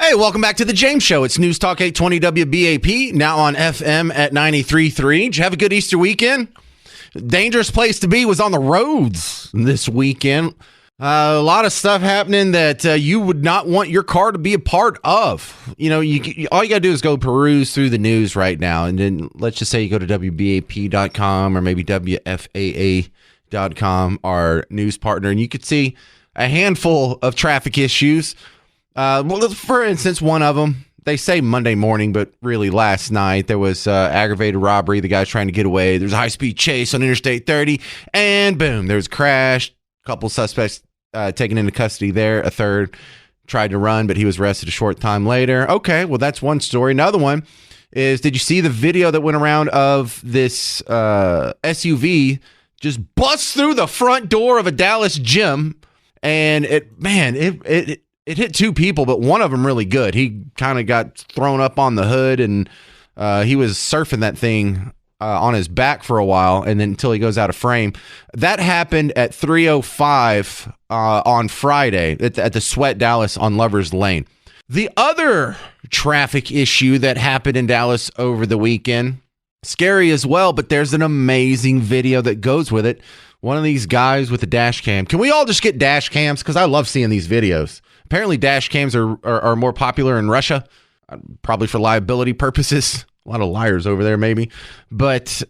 Hey, welcome back to the James Show. It's News Talk 820 WBAP, now on FM at 93.3. Did you have a good Easter weekend? Dangerous place to be was on the roads this weekend. A lot of stuff happening that you would not want your car to be a part of. You know, all you got to do is go peruse through the news right now. And then let's just say you go to WBAP.com or maybe WFAA.com, our news partner, and you could see a handful of traffic issues. Well, for instance, one of them, they say Monday morning, but really last night there was aggravated robbery. The guy's trying to get away. There's a high-speed chase on Interstate 30, and boom, there's a crash. A couple suspects taken into custody there. A third tried to run, but he was arrested a short time later. Okay, well, that's one story. Another one is, did you see the video that went around of this SUV just busts through the front door of a Dallas gym? And it hit two people, but one of them really good. He kind of got thrown up on the hood, and he was surfing that thing on his back for a while, and then until he goes out of frame. That happened at 3:05 on Friday at the Sweat Dallas on Lovers Lane. The other traffic issue that happened in Dallas over the weekend, scary as well, but there's an amazing video that goes with it. One of these guys with a dash cam. Can we all just get dash cams? Because I love seeing these videos. Apparently dash cams are more popular in Russia, probably for liability purposes. A lot of liars over there, maybe. But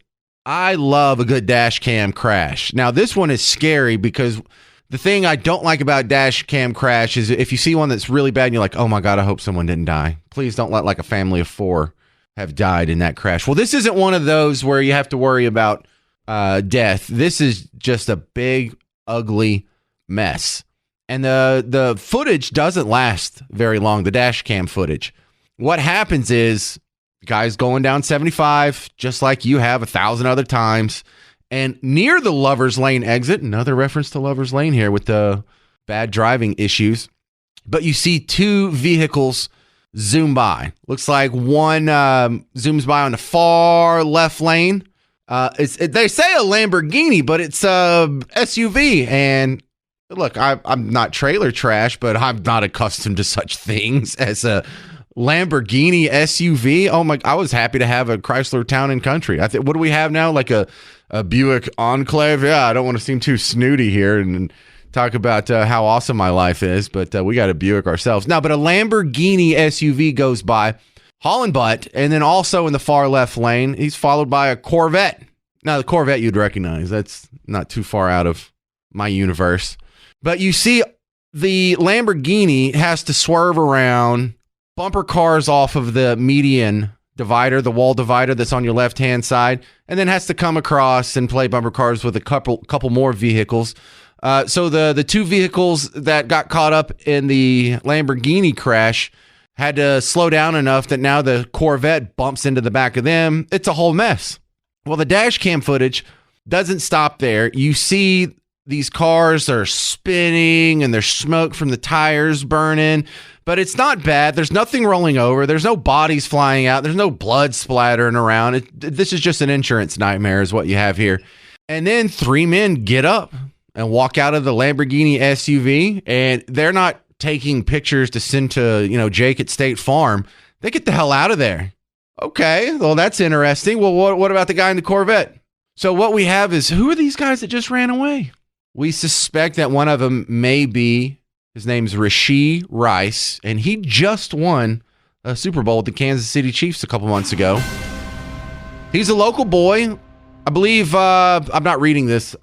I love a good dash cam crash. Now, this one is scary because the thing I don't like about dash cam crash is if you see one that's really bad and you're like, oh my God, I hope someone didn't die. Please don't let like a family of 4 have died in that crash. Well, this isn't one of those where you have to worry about death. This is just a big, ugly mess. And the footage doesn't last very long, the dash cam footage. What happens is, guy's going down 75, just like you have 1,000 other times. And near the Lovers Lane exit, another reference to Lovers Lane here with the bad driving issues, but you see 2 vehicles zoom by. Looks like one zooms by on the far left lane. They say a Lamborghini, but it's a SUV. And look, I'm not trailer trash, but I'm not accustomed to such things as a Lamborghini SUV. Oh my! I was happy to have a Chrysler Town & Country. I think, what do we have now? Like a Buick Enclave? Yeah, I don't want to seem too snooty here and talk about how awesome my life is, but we got a Buick ourselves now. But a Lamborghini SUV goes by, hauling butt, and then also in the far left lane, he's followed by a Corvette. Now, the Corvette you'd recognize. That's not too far out of my universe. But you see the Lamborghini has to swerve around, bumper cars off of the median divider, the wall divider that's on your left-hand side, and then has to come across and play bumper cars with a couple more vehicles. So the 2 vehicles that got caught up in the Lamborghini crash had to slow down enough that now the Corvette bumps into the back of them. It's a whole mess. Well, the dash cam footage doesn't stop there. You see these cars are spinning and there's smoke from the tires burning, but it's not bad. There's nothing rolling over. There's no bodies flying out. There's no blood splattering around. This is just an insurance nightmare is what you have here. And then 3 men get up and walk out of the Lamborghini SUV, and they're not taking pictures to send to, Jake at State Farm. They get the hell out of there. Okay, well, that's interesting. Well, what about the guy in the Corvette? So what we have is, who are these guys that just ran away? We suspect that one of them may be, his name's Rashee Rice, and he just won a Super Bowl with the Kansas City Chiefs a couple months ago. He's a local boy. I believe, I'm not reading this.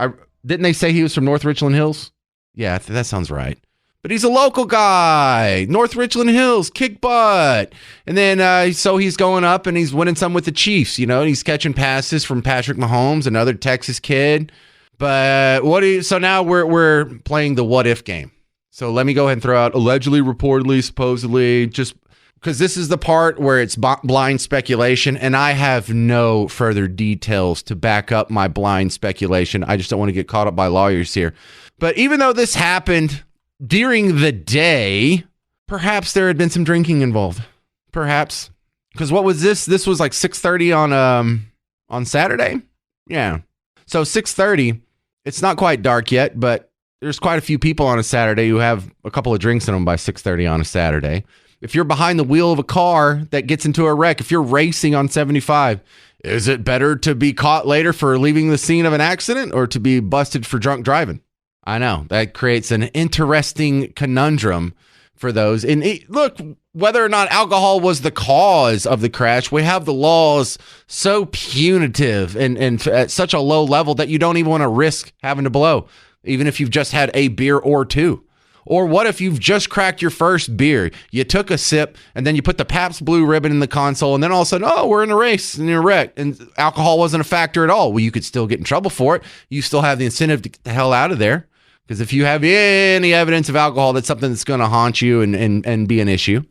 Didn't they say he was from North Richland Hills? Yeah, that sounds right. But he's a local guy. North Richland Hills, kick butt. And then, so he's going up and he's winning some with the Chiefs, and he's catching passes from Patrick Mahomes, another Texas kid. But so now we're playing the what if game. So let me go ahead and throw out allegedly, reportedly, supposedly, just because this is the part where it's blind speculation, and I have no further details to back up my blind speculation. I just don't want to get caught up by lawyers here. But even though this happened during the day, perhaps there had been some drinking involved. Perhaps. Because what was this? This was like 6:30 on Saturday? Yeah. So 6:30, it's not quite dark yet, but there's quite a few people on a Saturday who have a couple of drinks in them by 6:30 on a Saturday. If you're behind the wheel of a car that gets into a wreck, if you're racing on 75, is it better to be caught later for leaving the scene of an accident or to be busted for drunk driving? I know that creates an interesting conundrum for those. And look, whether or not alcohol was the cause of the crash, we have the laws so punitive and at such a low level that you don't even want to risk having to blow, even if you've just had a beer or two. Or what if you've just cracked your first beer? You took a sip and then you put the Pabst Blue Ribbon in the console and then all of a sudden, oh, we're in a race and you're wrecked and alcohol wasn't a factor at all. Well, you could still get in trouble for it. You still have the incentive to get the hell out of there. Because if you have any evidence of alcohol, that's something that's going to haunt you and be an issue.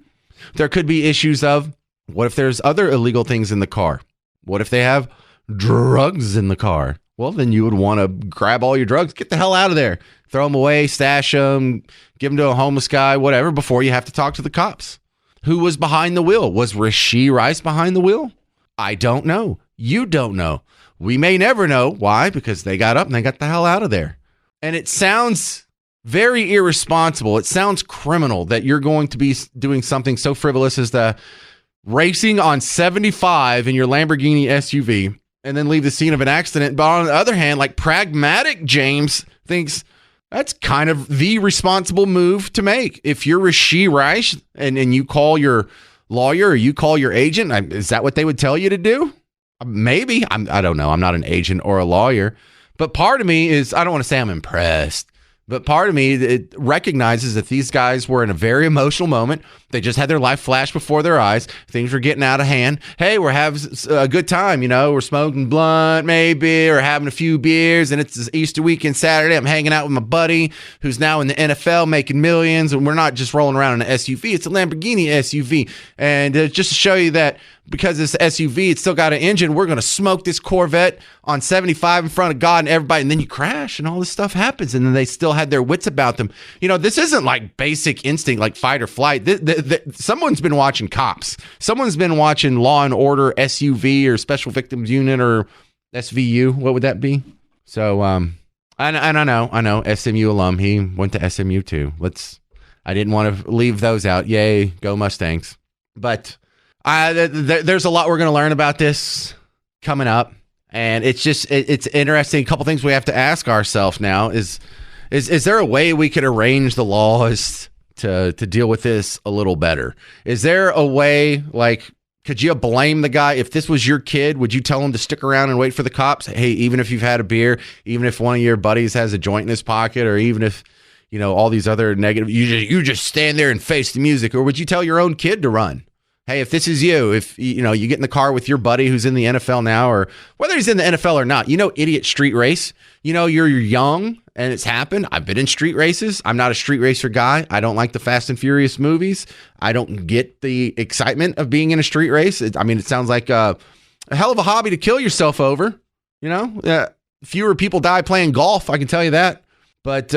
There could be issues of, what if there's other illegal things in the car? What if they have drugs in the car? Well, then you would want to grab all your drugs, get the hell out of there, throw them away, stash them, give them to a homeless guy, whatever, before you have to talk to the cops. Who was behind the wheel? Was Rashee Rice behind the wheel? I don't know. You don't know. We may never know. Why? Because they got up and they got the hell out of there. And it sounds very irresponsible. It sounds criminal that you're going to be doing something so frivolous as the racing on 75 in your Lamborghini SUV and then leave the scene of an accident. But on the other hand, like pragmatic James thinks that's kind of the responsible move to make. If you're Rashee Rice and you call your lawyer or you call your agent, is that what they would tell you to do? Maybe. I don't know. I'm not an agent or a lawyer. But part of me is, I don't want to say I'm impressed, but part of me, it recognizes that these guys were in a very emotional moment. They just had their life flash before their eyes. Things were getting out of hand. Hey, we're having a good time. We're smoking blunt maybe, or having a few beers, and it's Easter weekend Saturday. I'm hanging out with my buddy who's now in the NFL making millions, and we're not just rolling around in an SUV. It's a Lamborghini SUV. And just to show you that because it's SUV, it's still got an engine, we're going to smoke this Corvette on 75 in front of God and everybody, and then you crash and all this stuff happens, and then they still had their wits about them. This isn't like basic instinct, like fight or flight. Someone's been watching Cops. Someone's been watching Law and Order SUV or Special Victims Unit or SVU. What would that be? So, I know, SMU alum. He went to SMU too. I didn't want to leave those out. Yay, go Mustangs. But there's a lot we're going to learn about this coming up. And it's interesting. A couple things we have to ask ourselves now is there a way we could arrange the laws to deal with this a little better? Is there a way, like, could you blame the guy? If this was your kid, would you tell him to stick around and wait for the cops? Hey, even if you've had a beer, even if one of your buddies has a joint in his pocket, or even if, all these other negative, you just stand there and face the music? Or would you tell your own kid to run? Hey, if this is you, if you get in the car with your buddy who's in the NFL now, or whether he's in the NFL or not, idiot street race, you're young and it's happened. I've been in street races. I'm not a street racer guy. I don't like the Fast and Furious movies. I don't get the excitement of being in a street race. It sounds like a hell of a hobby to kill yourself over. Fewer people die playing golf. I can tell you that. But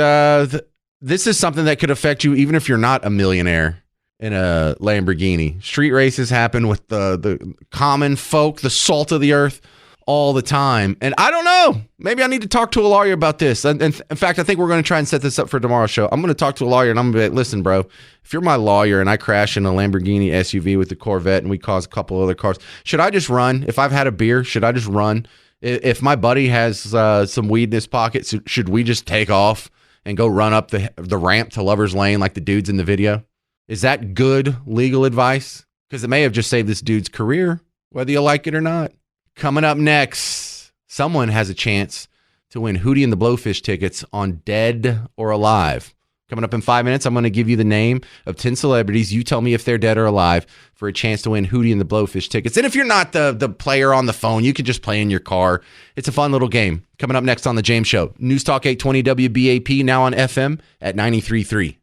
this is something that could affect you even if you're not a millionaire in a Lamborghini. Street races happen with the common folk, the salt of the earth, all the time. And I don't know. Maybe I need to talk to a lawyer about this. And in fact, I think we're going to try and set this up for tomorrow's show. I'm going to talk to a lawyer and I'm going to be like, listen, bro, if you're my lawyer and I crash in a Lamborghini SUV with the Corvette and we cause a couple other cars, should I just run? If I've had a beer, should I just run? If my buddy has some weed in his pocket, should we just take off and go run up the ramp to Lover's Lane like the dudes in the video? Is that good legal advice? Because it may have just saved this dude's career, whether you like it or not. Coming up next, someone has a chance to win Hootie and the Blowfish tickets on Dead or Alive. Coming up in 5 minutes, I'm going to give you the name of 10 celebrities. You tell me if they're dead or alive for a chance to win Hootie and the Blowfish tickets. And if you're not the player on the phone, you can just play in your car. It's a fun little game. Coming up next on The James Show. News Talk 820 WBAP, now on FM at 93.3.